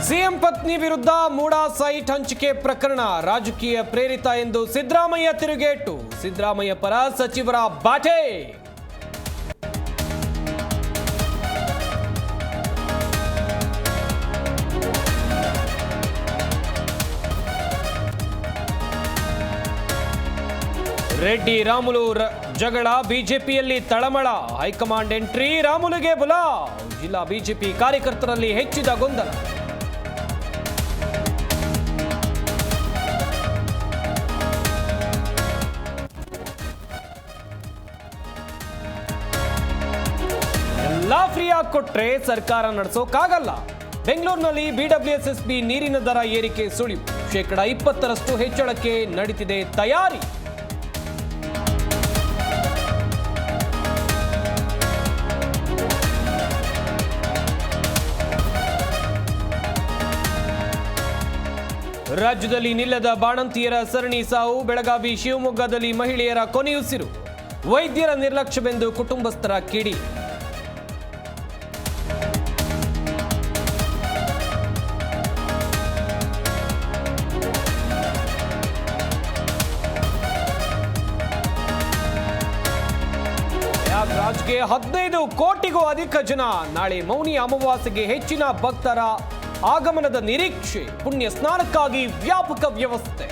CM ಪತ್ನಿ ವಿರುದ್ಧ MUDA site ಹಂಚಿಕೆ ಪ್ರಕರಣ ರಾಜಕೀಯ ಪ್ರೇರಿತ ಎಂದು ಸಿದ್ದರಾಮಯ್ಯ ತಿರುಗೇಟು. ಸಿದ್ದರಾಮಯ್ಯ ಪರ ಸಚಿವರ ಬಾಟೆ. ರೆಡ್ಡಿ ರಾಮುಲು ಜಗಳ ಬಿಜೆಪಿಯಲ್ಲಿ ತಳಮಳ. High command entry, ರಾಮುಲುಗೆ ಬುಲಾವ್. ಜಿಲ್ಲಾ ಬಿಜೆಪಿ ಕಾರ್ಯಕರ್ತರಲ್ಲಿ ಹೆಚ್ಚಿದ ಗೊಂದಲ. ಎಲ್ಲ ಫ್ರೀಯಾಗಿ ಕೊಟ್ರೆ ಸರ್ಕಾರ ನಡೆಸೋಕ್ಕಾಗಲ್ಲ. ಬೆಂಗಳೂರಿನಲ್ಲಿ ಬಿಡಬ್ಲ್ಯೂಎಸ್ಎಸ್ಬಿ ನೀರಿನ ದರ ಏರಿಕೆ ಸುಳಿವು. 20% ಹೆಚ್ಚಳಕ್ಕೆ ನಡೀತಿದೆ ತಯಾರಿ. ರಾಜ್ಯದಲ್ಲಿ ನಿಲ್ಲದ ಬಾಣಂತಿಯರ ಸರಣಿ ಸಾವು. ಬೆಳಗಾವಿ, ಶಿವಮೊಗ್ಗದಲ್ಲಿ ಮಹಿಳೆಯರ ಕೊನೆಯುಸಿರು. ವೈದ್ಯರ ನಿರ್ಲಕ್ಷ್ಯವೆಂದು ಕುಟುಂಬಸ್ಥರ ಕಿಡಿ. ಪ್ರಯಾಗ್ರಾಜ್ಗೆ 15 ಕೋಟಿಗೂ ಅಧಿಕ ಜನ. ನಾಳೆ ಮೌನಿ ಅಮಾವಾಸ್ಯೆಗೆ ಹೆಚ್ಚಿನ ಭಕ್ತರ ಆಗಮನದ ನಿರೀಕ್ಷೆ. ಪುಣ್ಯ ಸ್ನಾನಕ್ಕಾಗಿ ವ್ಯಾಪಕ ವ್ಯವಸ್ಥೆ.